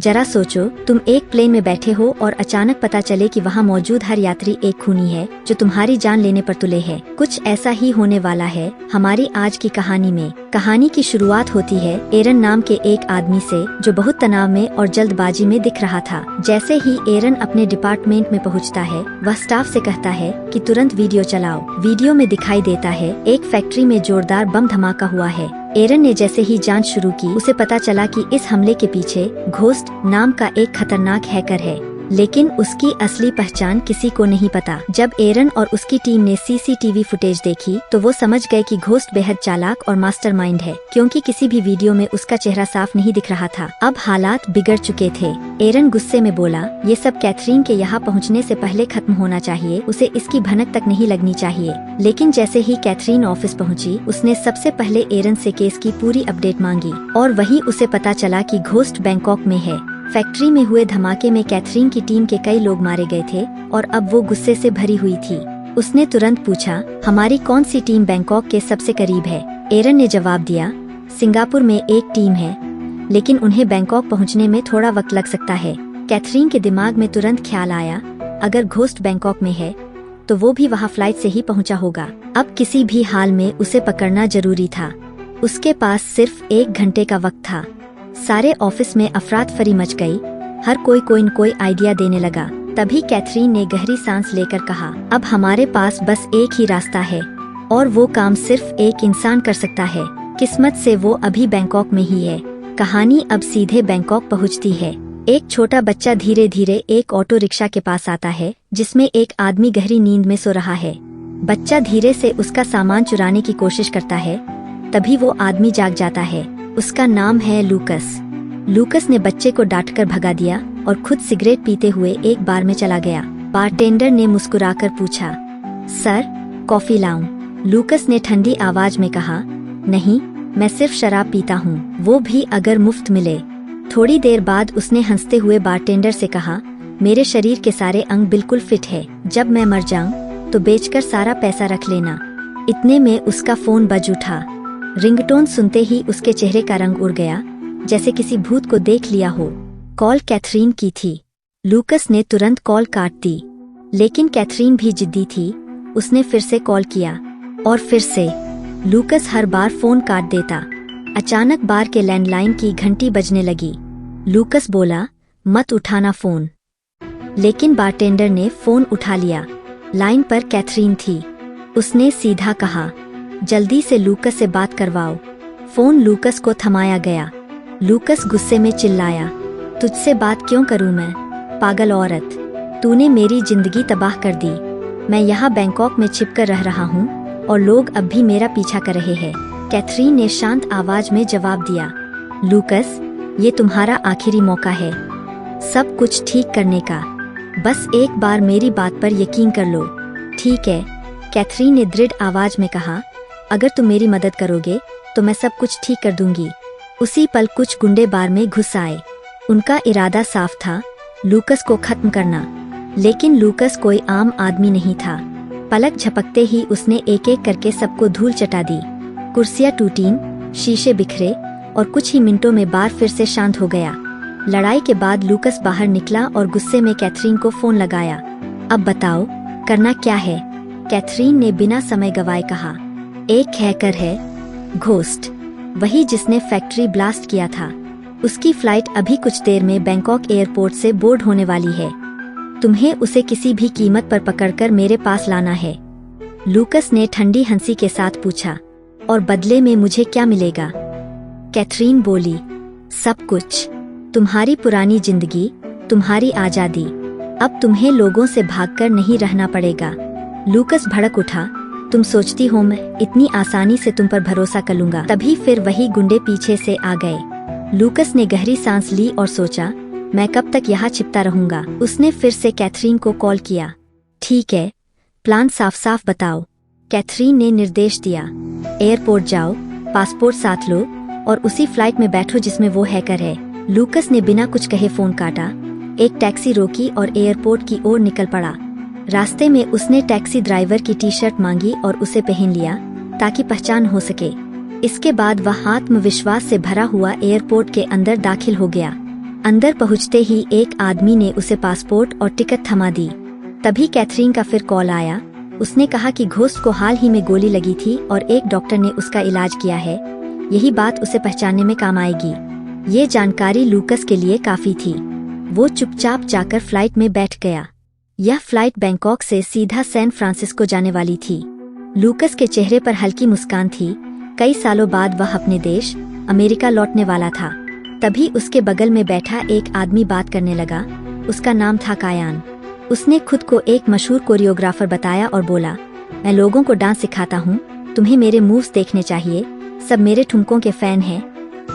जरा सोचो, तुम एक प्लेन में बैठे हो और अचानक पता चले कि वहाँ मौजूद हर यात्री एक खूनी है जो तुम्हारी जान लेने पर तुले है। कुछ ऐसा ही होने वाला है हमारी आज की कहानी में। कहानी की शुरुआत होती है एरन नाम के एक आदमी से जो बहुत तनाव में और जल्दबाजी में दिख रहा था। जैसे ही एरन अपने डिपार्टमेंट में पहुँचता है, वह स्टाफ से कहता है कि तुरंत वीडियो चलाओ। वीडियो में दिखाई देता है एक फैक्ट्री में जोरदार बम धमाका हुआ है। एरन ने जैसे ही जांच शुरू की, उसे पता चला कि इस हमले के पीछे घोस्ट नाम का एक खतरनाक हैकर है, लेकिन उसकी असली पहचान किसी को नहीं पता। जब एरन और उसकी टीम ने सीसीटीवी फुटेज देखी तो वो समझ गए कि घोस्ट बेहद चालाक और मास्टरमाइंड है, क्योंकि किसी भी वीडियो में उसका चेहरा साफ नहीं दिख रहा था। अब हालात बिगड़ चुके थे। एरन गुस्से में बोला, ये सब कैथरीन के यहाँ पहुँचने से पहले खत्म होना चाहिए, उसे इसकी भनक तक नहीं लगनी चाहिए। लेकिन जैसे ही कैथरीन ऑफिस पहुँची, उसने सबसे पहले एरन से केस की पूरी अपडेट मांगी और वही उसे पता चला कि घोस्ट बैंकॉक में है। फैक्ट्री में हुए धमाके में कैथरीन की टीम के कई लोग मारे गए थे और अब वो गुस्से से भरी हुई थी। उसने तुरंत पूछा, हमारी कौन सी टीम बैंकॉक के सबसे करीब है? एरन ने जवाब दिया, सिंगापुर में एक टीम है, लेकिन उन्हें बैंकॉक पहुंचने में थोड़ा वक्त लग सकता है। कैथरीन के दिमाग में तुरंत ख्याल आया, अगर घोस्ट बैंकॉक में है तो वो भी वहाँ फ्लाइट से ही पहुँचा होगा। अब किसी भी हाल में उसे पकड़ना जरूरी था। उसके पास सिर्फ 1 घंटे का वक्त था। सारे ऑफिस में अफरातफरी मच गई। हर कोई न कोई आइडिया देने लगा। तभी कैथरीन ने गहरी सांस लेकर कहा, अब हमारे पास बस एक ही रास्ता है और वो काम सिर्फ एक इंसान कर सकता है। किस्मत से वो अभी बैंकॉक में ही है। कहानी अब सीधे बैंकॉक पहुंचती है। एक छोटा बच्चा धीरे धीरे एक ऑटो रिक्शा के पास आता है, जिसमें एक आदमी गहरी नींद में सो रहा है। बच्चा धीरे से उसका सामान चुराने की कोशिश करता है। तभी वो आदमी जाग जाता है। उसका नाम है लूकस। लूकस ने बच्चे को डांटकर भगा दिया और खुद सिगरेट पीते हुए एक बार में चला गया। बारटेंडर ने मुस्कुराकर पूछा, सर, कॉफी लाऊं? लूकस ने ठंडी आवाज में कहा, नहीं, मैं सिर्फ शराब पीता हूँ, वो भी अगर मुफ्त मिले। थोड़ी देर बाद उसने हंसते हुए बारटेंडर से कहा, मेरे शरीर के सारे अंग बिल्कुल फिट है। जब मैं मर जाऊं तो बेचकर सारा पैसा रख लेना। इतने में उसका फोन बज उठा। रिंगटोन सुनते ही उसके चेहरे का रंग उड़ गया, जैसे किसी भूत को देख लिया हो। कॉल कैथरीन की थी। लूकस ने तुरंत कॉल काट दी, लेकिन कैथरीन भी जिद्दी थी। उसने फिर से कॉल किया और फिर से। लूकस हर बार फोन काट देता। अचानक बार के लैंडलाइन की घंटी बजने लगी। लूकस बोला, मत उठाना फोन, लेकिन बारटेंडर ने फोन उठा लिया। लाइन पर कैथरीन थी। उसने सीधा कहा, जल्दी से लूकस से बात करवाओ। फोन लूकस को थमाया गया। लूकस गुस्से में चिल्लाया, तुझसे बात क्यों करूं मैं, पागल औरत, तूने मेरी जिंदगी तबाह कर दी। मैं यहाँ बैंकॉक में छिपकर रह रहा हूँ और लोग अब भी मेरा पीछा कर रहे हैं। कैथरीन ने शांत आवाज में जवाब दिया, लूकस, ये तुम्हारा आखिरी मौका है सब कुछ ठीक करने का। बस एक बार मेरी बात पर यकीन कर लो। ठीक है, कैथरीन ने दृढ़ आवाज में कहा, अगर तुम मेरी मदद करोगे तो मैं सब कुछ ठीक कर दूंगी। उसी पल कुछ गुंडे बार में घुस आए। उनका इरादा साफ था, लूकस को खत्म करना। लेकिन लूकस कोई आम आदमी नहीं था। पलक झपकते ही उसने एक एक करके सबको धूल चटा दी। कुर्सियां टूटीं, शीशे बिखरे और कुछ ही मिनटों में बार फिर से शांत हो गया। लड़ाई के बाद लूकस बाहर निकला और गुस्से में कैथरीन को फोन लगाया। अब बताओ, करना क्या है? कैथरीन ने बिना समय गवाए कहा, एक हैकर है, घोस्ट, वही जिसने फैक्ट्री ब्लास्ट किया था। उसकी फ्लाइट अभी कुछ देर में बैंकॉक एयरपोर्ट से बोर्ड होने वाली है। तुम्हें उसे किसी भी कीमत पर पकड़कर मेरे पास लाना है। लूकस ने ठंडी हंसी के साथ पूछा, और बदले में मुझे क्या मिलेगा? कैथरीन बोली, सब कुछ, तुम्हारी पुरानी जिंदगी, तुम्हारी आजादी। अब तुम्हें लोगों से भागकर नहीं रहना पड़ेगा। लूकस भड़क उठा, तुम सोचती हो मैं इतनी आसानी से तुम पर भरोसा कर लूंगा? तभी फिर वही गुंडे पीछे से आ गए। लूकस ने गहरी सांस ली और सोचा, मैं कब तक यहाँ छिपता रहूंगा? उसने फिर से कैथरीन को कॉल किया। ठीक है, प्लान साफ साफ बताओ। कैथरीन ने निर्देश दिया, एयरपोर्ट जाओ, पासपोर्ट साथ लो और उसी फ्लाइट में बैठो जिसमें वो हैकर है। लूकस ने बिना कुछ कहे फोन काटा, एक टैक्सी रोकी और एयरपोर्ट की ओर निकल पड़ा। रास्ते में उसने टैक्सी ड्राइवर की टी-शर्ट मांगी और उसे पहन लिया ताकि पहचान हो सके। इसके बाद वह आत्मविश्वास से भरा हुआ एयरपोर्ट के अंदर दाखिल हो गया। अंदर पहुंचते ही एक आदमी ने उसे पासपोर्ट और टिकट थमा दी। तभी कैथरीन का फिर कॉल आया। उसने कहा कि घोस्ट को हाल ही में गोली लगी थी और एक डॉक्टर ने उसका इलाज किया है। यही बात उसे पहचानने में काम आएगी। ये जानकारी लूकस के लिए काफी थी। वो चुपचाप जाकर फ्लाइट में बैठ गया। यह फ्लाइट बैंकॉक से सीधा सैन फ्रांसिस्को जाने वाली थी। लूकस के चेहरे पर हल्की मुस्कान थी। कई सालों बाद वह अपने देश अमेरिका लौटने वाला था। तभी उसके बगल में बैठा एक आदमी बात करने लगा। उसका नाम था कायान। उसने खुद को एक मशहूर कोरियोग्राफर बताया और बोला, मैं लोगों को डांस सिखाता हूँ, तुम्हें मेरे मूव्स देखने चाहिए, सब मेरे ठुमकों के फैन हैं।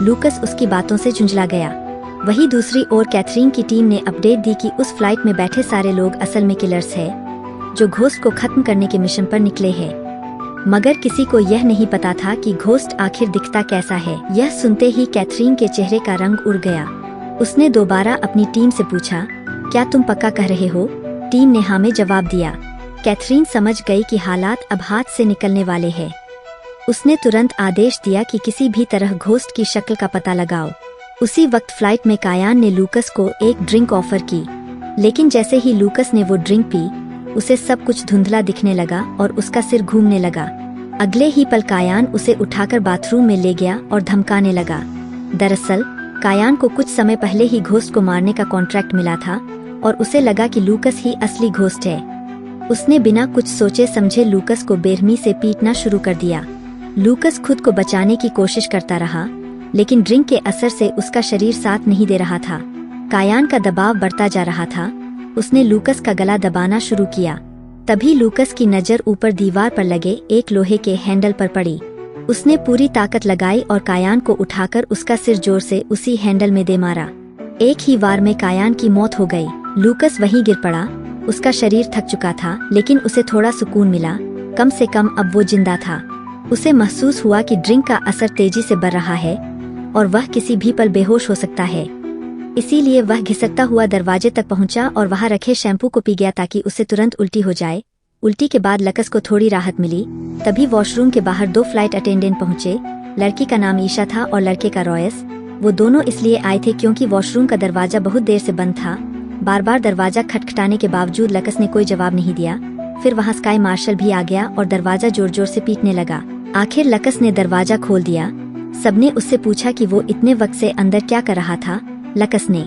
लूकस उसकी बातों से झुंझला गया। वहीं दूसरी ओर कैथरीन की टीम ने अपडेट दी कि उस फ्लाइट में बैठे सारे लोग असल में किलर्स हैं, जो घोस्ट को खत्म करने के मिशन पर निकले हैं। मगर किसी को यह नहीं पता था कि घोस्ट आखिर दिखता कैसा है। यह सुनते ही कैथरीन के चेहरे का रंग उड़ गया। उसने दोबारा अपनी टीम से पूछा, क्या तुम पक्का कह रहे हो? टीम ने हाँ में जवाब दिया। कैथरीन समझ गई कि हालात अब हाथ से निकलने वाले हैं। उसने तुरंत आदेश दिया कि किसी भी तरह घोस्ट की शक्ल का पता लगाओ। उसी वक्त फ्लाइट में कायान ने लूकस को एक ड्रिंक ऑफर की, लेकिन जैसे ही लूकस ने वो ड्रिंक पी, उसे सब कुछ धुंधला दिखने लगा और उसका सिर घूमने लगा। अगले ही पल कायान उसे उठाकर बाथरूम में ले गया और धमकाने लगा। दरअसल कायान को कुछ समय पहले ही घोस्ट को मारने का कॉन्ट्रैक्ट मिला था और उसे लगा कि लूकस ही असली घोस्ट है। उसने बिना कुछ सोचे समझे लूकस को बेरहमी से पीटना शुरू कर दिया। लूकस खुद को बचाने की कोशिश करता रहा, लेकिन ड्रिंक के असर से उसका शरीर साथ नहीं दे रहा था। कायान का दबाव बढ़ता जा रहा था। उसने लूकस का गला दबाना शुरू किया। तभी लूकस की नज़र ऊपर दीवार पर लगे एक लोहे के हैंडल पर पड़ी। उसने पूरी ताकत लगाई और कायान को उठाकर उसका सिर जोर से उसी हैंडल में दे मारा। एक ही वार में कायान की मौत हो गई। लूकस वहीं गिर पड़ा। उसका शरीर थक चुका था, लेकिन उसे थोड़ा सुकून मिला। कम से कम अब वो जिंदा था। उसे महसूस हुआ कि ड्रिंक का असर तेजी से बढ़ रहा है और वह किसी भी पल बेहोश हो सकता है। इसीलिए वह घिसकता हुआ दरवाजे तक पहुंचा और वहां रखे शैम्पू को पी गया ताकि उसे तुरंत उल्टी हो जाए। उल्टी के बाद लकस को थोड़ी राहत मिली। तभी वॉशरूम के बाहर दो फ्लाइट अटेंडेंट पहुंचे। लड़की का नाम ईशा था और लड़के का रॉयस। वो दोनों इसलिए आए थे क्योंकि वॉशरूम का दरवाजा बहुत देर से बंद था। बार बार दरवाजा खटखटाने के बावजूद लकस ने कोई जवाब नहीं दिया। फिर वहाँ स्काई मार्शल भी आ गया और दरवाजा जोर जोर से पीटने लगा। आखिर लकस ने दरवाजा खोल दिया। सबने उससे पूछा कि वो इतने वक्त से अंदर क्या कर रहा था। लकस ने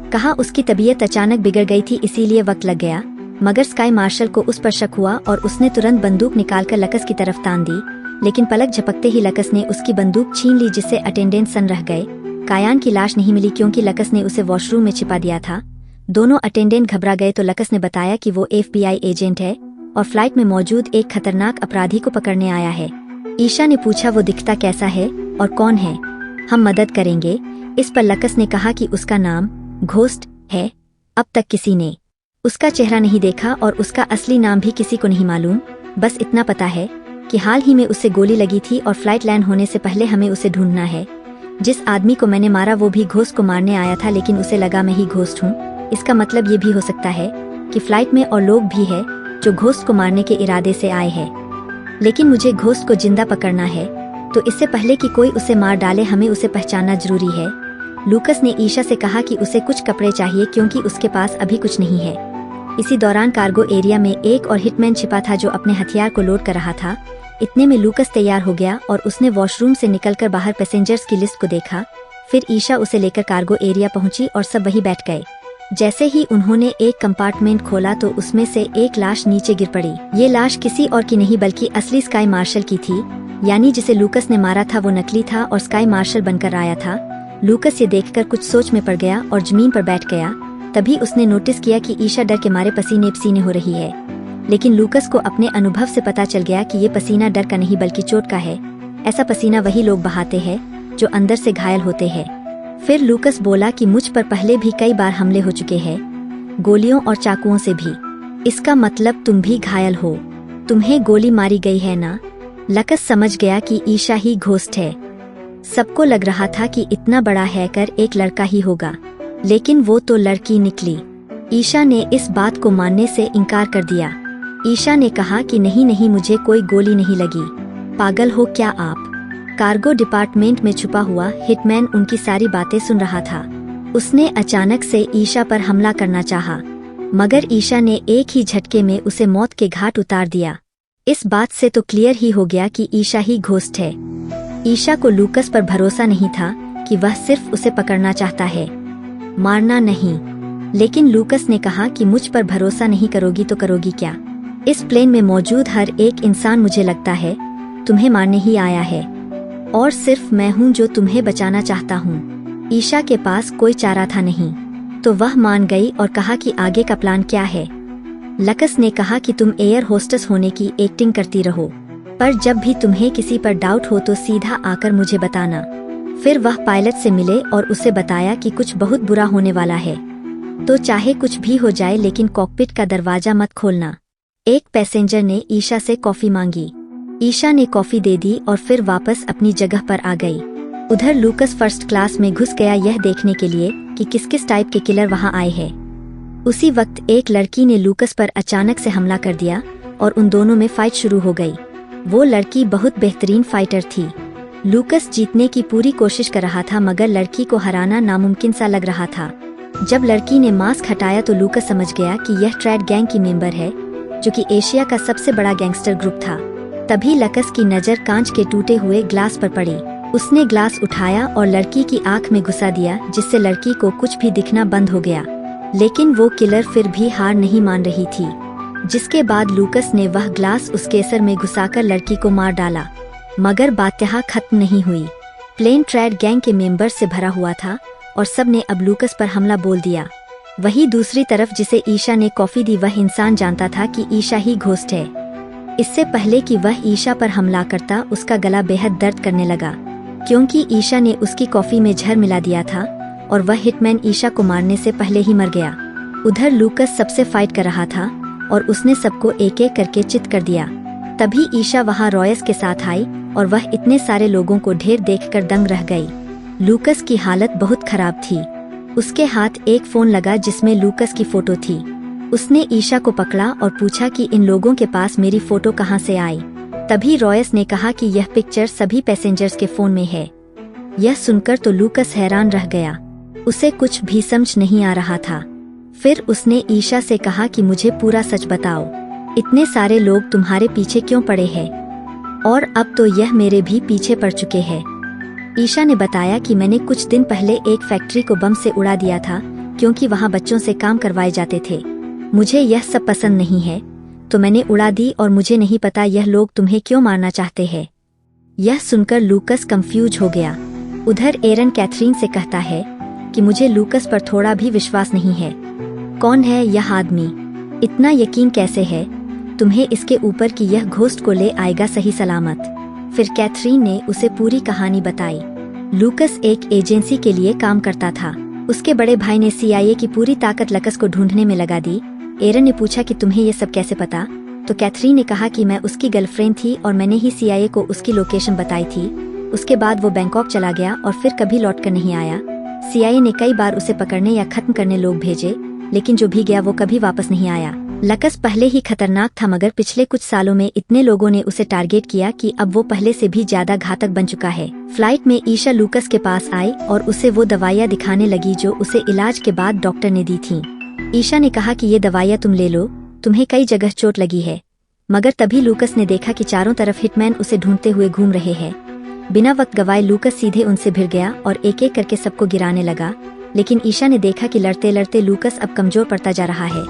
कहा उसकी तबीयत अचानक बिगड़ गई थी, इसीलिए वक्त लग गया। मगर स्काई मार्शल को उस पर शक हुआ और उसने तुरंत बंदूक निकालकर लकस की तरफ तान दी, लेकिन पलक झपकते ही लकस ने उसकी बंदूक छीन ली, जिससे अटेंडेंट सन्न रह गए। कायान की लाश नहीं मिली क्योंकि लकस ने उसे वॉशरूम में छिपा दिया था। दोनों अटेंडेंट घबरा गए तो लकस ने बताया कि वो FBI एजेंट है और फ्लाइट में मौजूद एक खतरनाक अपराधी को पकड़ने आया है। ईशा ने पूछा, वो दिखता कैसा है और कौन है? हम मदद करेंगे। इस पर लकस ने कहा कि उसका नाम घोस्ट है। अब तक किसी ने उसका चेहरा नहीं देखा और उसका असली नाम भी किसी को नहीं मालूम। बस इतना पता है कि हाल ही में उससे गोली लगी थी और फ्लाइट लैंड होने से पहले हमें उसे ढूंढना है। जिस आदमी को मैंने मारा वो भी घोस्ट को मारने आया था, लेकिन उसे लगा मैं ही घोस्ट हूँ। इसका मतलब ये भी हो सकता है कि फ्लाइट में और लोग भी है जो घोस्ट को मारने के इरादे से आए हैं। लेकिन मुझे घोस्ट को जिंदा पकड़ना है, तो इससे पहले कि कोई उसे मार डाले हमें उसे पहचानना जरूरी है। लूकस ने ईशा से कहा कि उसे कुछ कपड़े चाहिए क्योंकि उसके पास अभी कुछ नहीं है। इसी दौरान कार्गो एरिया में एक और हिटमैन छिपा था जो अपने हथियार को लोड कर रहा था। इतने में लूकस तैयार हो गया और उसने वॉशरूम से निकलकर बाहर पैसेंजर्स की लिस्ट को देखा। फिर ईशा उसे लेकर कार्गो एरिया पहुंची और सब वहीं बैठ गए। जैसे ही उन्होंने एक कंपार्टमेंट खोला तो उसमें से एक लाश नीचे गिर पड़ी। ये लाश किसी और की नहीं बल्कि असली स्काई मार्शल की थी, यानी जिसे लूकस ने मारा था वो नकली था और स्काई मार्शल बनकर आया था। लूकस ये देखकर कुछ सोच में पड़ गया और जमीन पर बैठ गया। तभी उसने नोटिस किया कि ईशा डर के मारे पसीने पसीने हो रही है, लेकिन लूकस को अपने अनुभव से पता चल गया कि ये पसीना डर का नहीं बल्कि चोट का है। ऐसा पसीना वही लोग बहाते हैं जो अंदर से घायल होते हैं। फिर लूकस बोला कि मुझ पर पहले भी कई बार हमले हो चुके हैं, गोलियों और चाकुओं से भी। इसका मतलब तुम भी घायल हो, तुम्हें गोली मारी गई है ना? लकस समझ गया कि ईशा ही घोस्ट है। सबको लग रहा था कि इतना बड़ा हैकर एक लड़का ही होगा, लेकिन वो तो लड़की निकली। ईशा ने इस बात को मानने से इनकार कर दिया। ईशा ने कहा कि नहीं नहीं, मुझे कोई गोली नहीं लगी, पागल हो क्या आप? कार्गो डिपार्टमेंट में छुपा हुआ हिटमैन उनकी सारी बातें सुन रहा था। उसने अचानक से ईशा पर हमला करना चाहा, मगर ईशा ने एक ही झटके में उसे मौत के घाट उतार दिया। इस बात से तो क्लियर ही हो गया कि ईशा ही घोस्ट है। ईशा को लूकस पर भरोसा नहीं था कि वह सिर्फ उसे पकड़ना चाहता है, मारना नहीं। लेकिन लूकस ने कहा कि मुझ पर भरोसा नहीं करोगी तो करोगी क्या? इस प्लेन में मौजूद हर एक इंसान मुझे लगता है तुम्हें मारने ही आया है, और सिर्फ मैं हूँ जो तुम्हें बचाना चाहता हूँ। ईशा के पास कोई चारा था नहीं, तो वह मान गई और कहा कि आगे का प्लान क्या है। लूकस ने कहा कि तुम एयर होस्टेस होने की एक्टिंग करती रहो, पर जब भी तुम्हें किसी पर डाउट हो तो सीधा आकर मुझे बताना। फिर वह पायलट से मिले और उसे बताया कि कुछ बहुत बुरा होने वाला है, तो चाहे कुछ भी हो जाए लेकिन कॉकपिट का दरवाजा मत खोलना। एक पैसेंजर ने ईशा से कॉफी मांगी। ईशा ने कॉफी दे दी और फिर वापस अपनी जगह पर आ गई। उधर लूकस फर्स्ट क्लास में घुस गया यह देखने के लिए कि किस किस टाइप के किलर वहां आए हैं। उसी वक्त एक लड़की ने लूकस पर अचानक से हमला कर दिया और उन दोनों में फाइट शुरू हो गई। वो लड़की बहुत बेहतरीन फाइटर थी। लूकस जीतने की पूरी कोशिश कर रहा था, मगर लड़की को हराना नामुमकिन सा लग रहा था। जब लड़की ने मास्क हटाया तो लूकस समझ गया कि यह ट्रैड गैंग की मेंबर है, जो कि एशिया का सबसे बड़ा गैंगस्टर ग्रुप था। तभी लूकस की नज़र कांच के टूटे हुए ग्लास पर पड़ी। उसने ग्लास उठाया और लड़की की आंख में घुसा दिया, जिससे लड़की को कुछ भी दिखना बंद हो गया। लेकिन वो किलर फिर भी हार नहीं मान रही थी, जिसके बाद लूकस ने वह ग्लास उसके सर में घुसाकर लड़की को मार डाला। मगर बात यहाँ खत्म नहीं हुई। प्लेन ट्रैड गैंग के मेंबर से भरा हुआ था और सब ने अब लूकस पर हमला बोल दिया। वही दूसरी तरफ जिसे ईशा ने कॉफी दी वह इंसान जानता था कि ईशा ही घोस्ट है। इससे पहले कि वह ईशा पर हमला करता, उसका गला बेहद दर्द करने लगा, क्योंकि ईशा ने उसकी कॉफी में जहर मिला दिया था और वह हिटमैन ईशा को मारने से पहले ही मर गया। उधर लूकस सबसे फाइट कर रहा था और उसने सबको एक एक करके चित कर दिया। तभी ईशा वहां रॉयस के साथ आई और वह इतने सारे लोगों को ढेर देखकर दंग रह गई। लूकस की हालत बहुत खराब थी। उसके हाथ एक फोन लगा जिसमें लूकस की फोटो थी। उसने ईशा को पकड़ा और पूछा कि इन लोगों के पास मेरी फोटो कहां से आई। तभी रॉयस ने कहा कि यह पिक्चर सभी पैसेंजर्स के फोन में है। यह सुनकर तो लूकस हैरान रह गया, उसे कुछ भी समझ नहीं आ रहा था। फिर उसने ईशा से कहा कि मुझे पूरा सच बताओ, इतने सारे लोग तुम्हारे पीछे क्यों पड़े हैं, और अब तो यह मेरे भी पीछे पड़ चुके हैं। ईशा ने बताया कि मैंने कुछ दिन पहले एक फैक्ट्री को बम से उड़ा दिया था, क्योंकि वहां बच्चों से काम करवाए जाते थे। मुझे यह सब पसंद नहीं है, तो मैंने उड़ा दी और मुझे नहीं पता यह लोग तुम्हें क्यों मारना चाहते हैं। यह सुनकर लूकस कंफ्यूज हो गया। उधर एरन कैथरीन से कहता है कि मुझे लूकस पर थोड़ा भी विश्वास नहीं है। कौन है यह आदमी? इतना यकीन कैसे है तुम्हें इसके ऊपर कि यह घोस्ट को ले आएगा सही सलामत? फिर कैथरीन ने उसे पूरी कहानी बताई। लूकस एक एजेंसी के लिए काम करता था। उसके बड़े भाई ने CIA की पूरी ताकत लूकस को ढूंढने में लगा दी। एरन ने पूछा कि तुम्हें ये सब कैसे पता? तो कैथरीन ने कहा कि मैं उसकी गर्लफ्रेंड थी और मैंने ही CIA को उसकी लोकेशन बताई थी। उसके बाद वो बैंकॉक चला गया और फिर कभी लौट कर नहीं आया। CIA ने कई बार उसे पकड़ने या खत्म करने लोग भेजे, लेकिन जो भी गया वो कभी वापस नहीं आया। लूकस पहले ही खतरनाक था, मगर पिछले कुछ सालों में इतने लोगों ने उसे टारगेट किया कि अब वो पहले से भी ज्यादा घातक बन चुका है। फ्लाइट में ईशा लूकस के पास आई और उसे वो दवाइयाँ दिखाने लगी जो उसे इलाज के बाद डॉक्टर ने दी थी। ईशा ने कहा कि ये दवाइयाँ तुम ले लो, तुम्हें कई जगह चोट लगी है। मगर तभी लूकस ने देखा कि चारों तरफ हिटमैन उसे ढूंढते हुए घूम रहे हैं। बिना वक्त गवाए लूकस सीधे उनसे भिड़ गया और एक एक करके सबको गिराने लगा। लेकिन ईशा ने देखा कि लड़ते लड़ते लूकस अब कमजोर पड़ता जा रहा है,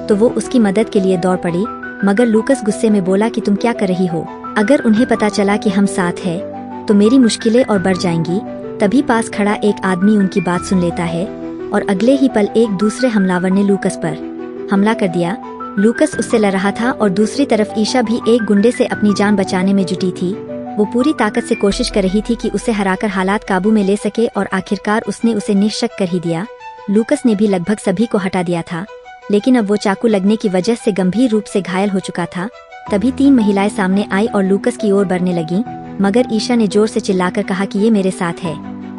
तो वो उसकी मदद के लिए दौड़ पड़ी। मगर लूकस गुस्से में बोला कि तुम क्या कर रही हो? अगर उन्हें पता चला कि हम साथ हैं, तो मेरी मुश्किलें और बढ़ जाएंगी। तभी पास खड़ा एक आदमी उनकी बात सुन लेता है और अगले ही पल एक दूसरे हमलावर ने लूकस पर हमला कर दिया। लूकस उससे लड़ रहा था और दूसरी तरफ ईशा भी एक गुंडे से अपनी जान बचाने में जुटी थी। वो पूरी ताकत से कोशिश कर रही थी कि उसे हराकर हालात काबू में ले सके और आखिरकार उसने उसे निश्शक कर ही दिया। लूकस ने भी लगभग सभी को हटा दिया था, लेकिन अब वो चाकू लगने की वजह से गंभीर रूप से घायल हो चुका था। तभी 3 महिलाएं सामने आई और लूकस की ओर बढ़ने लगीं, मगर ईशा ने जोर से चिल्लाकर कहा कि ये मेरे साथ है।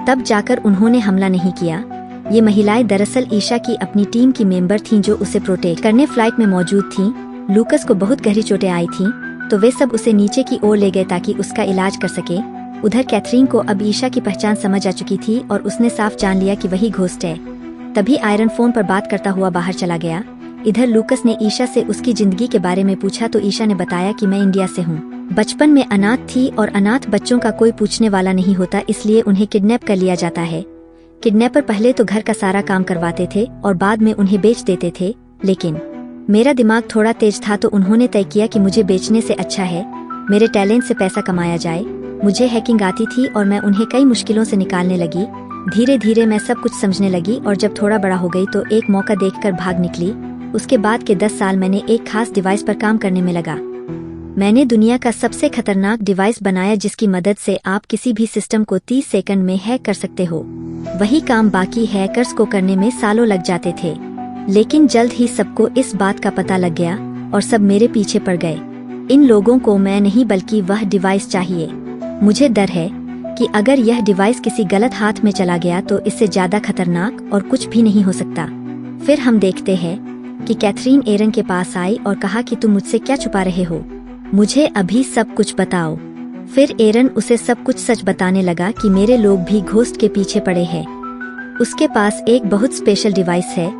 तब जाकर उन्होंने हमला नहीं किया। ये महिलाएं दरअसल ईशा की अपनी टीम की मेंबर थीं जो उसे प्रोटेक्ट करने फ्लाइट में मौजूद थीं। लूकस को बहुत गहरी चोटें आई थीं, तो वे सब उसे नीचे की ओर ले गए ताकि उसका इलाज कर सके। उधर कैथरीन को अब ईशा की पहचान समझ आ चुकी थी और उसने साफ जान लिया कि वही घोस्ट है। तभी आयरन फोन पर बात करता हुआ बाहर चला गया। इधर लूकस ने ईशा से उसकी जिंदगी के बारे में पूछा तो ईशा ने बताया कि मैं इंडिया से हूँ। बचपन में अनाथ थी और अनाथ बच्चों का कोई पूछने वाला नहीं होता, इसलिए उन्हें किडनैप कर लिया जाता है। किडनैपर पहले तो घर का सारा काम करवाते थे और बाद में उन्हें बेच देते थे, लेकिन मेरा दिमाग थोड़ा तेज था तो उन्होंने तय किया कि मुझे बेचने से अच्छा है मेरे टैलेंट से पैसा कमाया जाए। मुझे हैकिंग आती थी और मैं उन्हें कई मुश्किलों से निकालने लगी। धीरे धीरे मैं सब कुछ समझने लगी और जब थोड़ा बड़ा हो गई तो एक मौका देखकर भाग निकली। उसके बाद के 10 साल मैंने एक खास डिवाइस पर काम करने में लगा। मैंने दुनिया का सबसे खतरनाक डिवाइस बनाया जिसकी मदद से आप किसी भी सिस्टम को 30 सेकंड में हैक कर सकते हो। वही काम बाकी हैकर्स को करने में सालों लग जाते थे, लेकिन जल्द ही सबको इस बात का पता लग गया और सब मेरे पीछे पड़ गए। इन लोगों को मैं नहीं बल्कि वह डिवाइस चाहिए। मुझे डर है कि अगर यह डिवाइस किसी गलत हाथ में चला गया तो इससे ज्यादा खतरनाक और कुछ भी नहीं हो सकता। फिर हम देखते हैं कि कैथरीन एरन के पास आई और कहा कि तुम मुझसे क्या छुपा रहे हो, मुझे अभी सब कुछ बताओ। फिर एरन उसे सब कुछ सच बताने लगा कि मेरे लोग भी घोस्ट के पीछे पड़े हैं। उसके पास एक बहुत स्पेशल डिवाइस है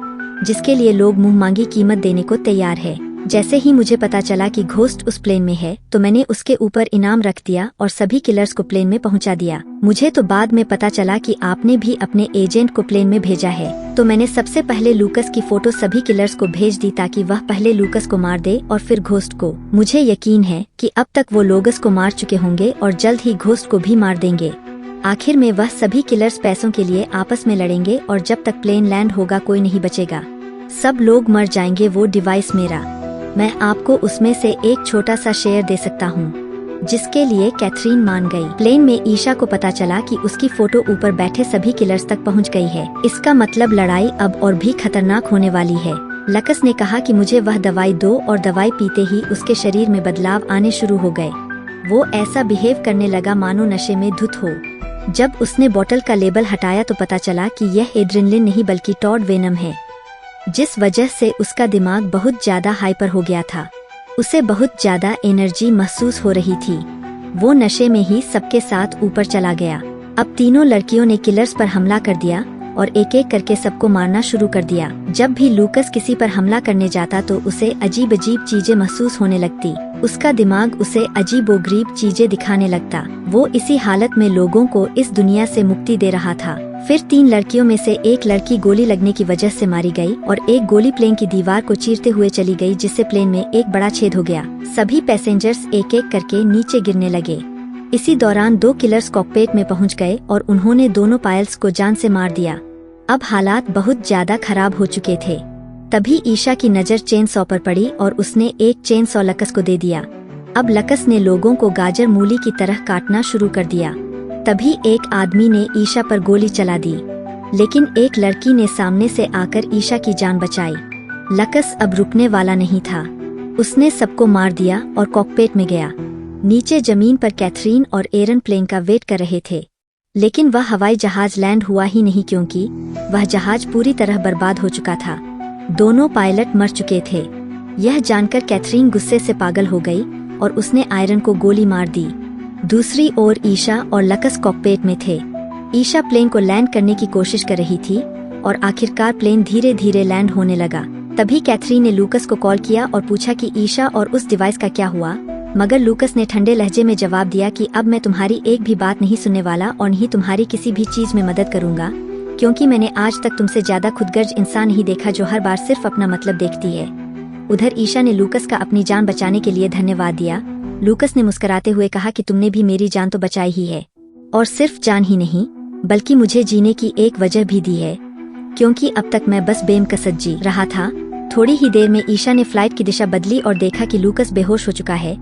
जिसके लिए लोग मुंह मांगी कीमत देने को तैयार है। जैसे ही मुझे पता चला कि घोस्ट उस प्लेन में है तो मैंने उसके ऊपर इनाम रख दिया और सभी किलर्स को प्लेन में पहुंचा दिया। मुझे तो बाद में पता चला कि आपने भी अपने एजेंट को प्लेन में भेजा है, तो मैंने सबसे पहले लूकस की फोटो सभी किलर्स को भेज दी ताकि वह पहले लूकस को मार दे और फिर घोस्ट को। मुझे यकीन है कि अब तक वो लोगस को मार चुके होंगे और जल्द ही घोस्ट को भी मार देंगे। आखिर में वह सभी किलर्स पैसों के लिए आपस में लड़ेंगे और जब तक प्लेन लैंड होगा कोई नहीं बचेगा, सब लोग मर जाएंगे। वो डिवाइस मेरा, मैं आपको उसमें से एक छोटा सा शेयर दे सकता हूँ, जिसके लिए कैथरीन मान गई। प्लेन में ईशा को पता चला कि उसकी फोटो ऊपर बैठे सभी किलर्स तक पहुँच गई है। इसका मतलब लड़ाई अब और भी खतरनाक होने वाली है। लकस ने कहा कि मुझे वह दवाई दो और दवाई पीते ही उसके शरीर में बदलाव आने शुरू हो गए। वो ऐसा बिहेव करने लगा मानो नशे में धुत हो। जब उसने बोतल का लेबल हटाया तो पता चला कि यह एड्रेनलिन नहीं बल्कि टॉड वेनम है, जिस वजह से उसका दिमाग बहुत ज्यादा हाइपर हो गया था। उसे बहुत ज्यादा एनर्जी महसूस हो रही थी। वो नशे में ही सबके साथ ऊपर चला गया। अब तीनों लड़कियों ने किलर्स पर हमला कर दिया और एक एक करके सबको मारना शुरू कर दिया। जब भी लूकस किसी पर हमला करने जाता तो उसे अजीब अजीब चीजें महसूस होने लगती। उसका दिमाग उसे अजीबोगरीब चीजें दिखाने लगता। वो इसी हालत में लोगों को इस दुनिया से मुक्ति दे रहा था। फिर 3 लड़कियों में से एक लड़की गोली लगने की वजह से मारी गई और एक गोली प्लेन की दीवार को चीरते हुए चली गई, जिससे प्लेन में एक बड़ा छेद हो गया। सभी पैसेंजर्स एक एक करके नीचे गिरने लगे। इसी दौरान 2 किलर्स कॉकपिट में पहुंच गए और उन्होंने दोनों पायलट्स को जान से मार दिया। अब हालात बहुत ज्यादा खराब हो चुके थे। तभी ईशा की नजर चेन सॉ पर पड़ी और उसने एक चेन सॉ लकस को दे दिया। अब लकस ने लोगों को गाजर मूली की तरह काटना शुरू कर दिया। तभी एक आदमी ने ईशा पर गोली चला दी, लेकिन एक लड़की ने सामने से आकर ईशा की जान बचाई। लकस अब रुकने वाला नहीं था। उसने सबको मार दिया और कॉकपिट में गया। नीचे जमीन पर कैथरीन और एरन प्लेन का वेट कर रहे थे, लेकिन वह हवाई जहाज लैंड हुआ ही नहीं क्योंकि वह जहाज पूरी तरह बर्बाद हो चुका था। दोनों पायलट मर चुके थे। यह जानकर कैथरीन गुस्से से पागल हो गई और उसने आयरन को गोली मार दी। दूसरी ओर ईशा और लकस कॉकपिट में थे। ईशा प्लेन को लैंड करने की कोशिश कर रही थी और आखिरकार प्लेन धीरे धीरे लैंड होने लगा। तभी कैथरीन ने लूकस को कॉल किया और पूछा कि ईशा और उस डिवाइस का क्या हुआ, मगर लूकस ने ठंडे लहजे में जवाब दिया कि अब मैं तुम्हारी एक भी बात नहीं सुनने वाला और नहीं तुम्हारी किसी भी चीज में मदद करूंगा, क्योंकि मैंने आज तक तुमसे ज्यादा खुदगर्ज इंसान नहीं देखा जो हर बार सिर्फ अपना मतलब देखती है। उधर ईशा ने लूकस का अपनी जान बचाने के लिए धन्यवाद दिया। लूकस ने मुस्कुराते हुए कहा कि तुमने भी मेरी जान तो बचाई ही है, और सिर्फ जान ही नहीं बल्कि मुझे जीने की एक वजह भी दी है, क्योंकि अब तक मैं बस बेमकसद जी रहा था। थोड़ी ही देर में ईशा ने फ्लाइट की दिशा बदली और देखा कि लूकस बेहोश हो चुका है।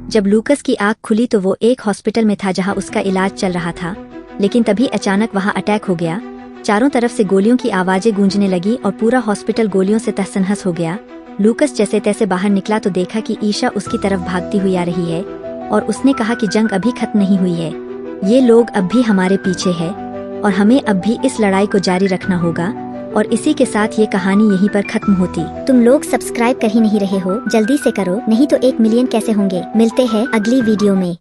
जब लूकस की आंख खुली तो वो एक हॉस्पिटल में था जहां उसका इलाज चल रहा था, लेकिन तभी अचानक वहां अटैक हो गया। चारों तरफ से गोलियों की आवाजें गूंजने लगी और पूरा हॉस्पिटल गोलियों से तहस-नहस हो गया। लूकस जैसे तैसे बाहर निकला तो देखा कि ईशा उसकी तरफ भागती हुई आ रही है और उसने कहा कि जंग अभी खत्म नहीं हुई है, ये लोग अब भी हमारे पीछे है और हमें अब भी इस लड़ाई को जारी रखना होगा। और इसी के साथ ये कहानी यहीं पर खत्म होती। तुम लोग सब्सक्राइब कर ही नहीं रहे हो, जल्दी से करो, नहीं तो 1 मिलियन कैसे होंगे। मिलते हैं अगली वीडियो में।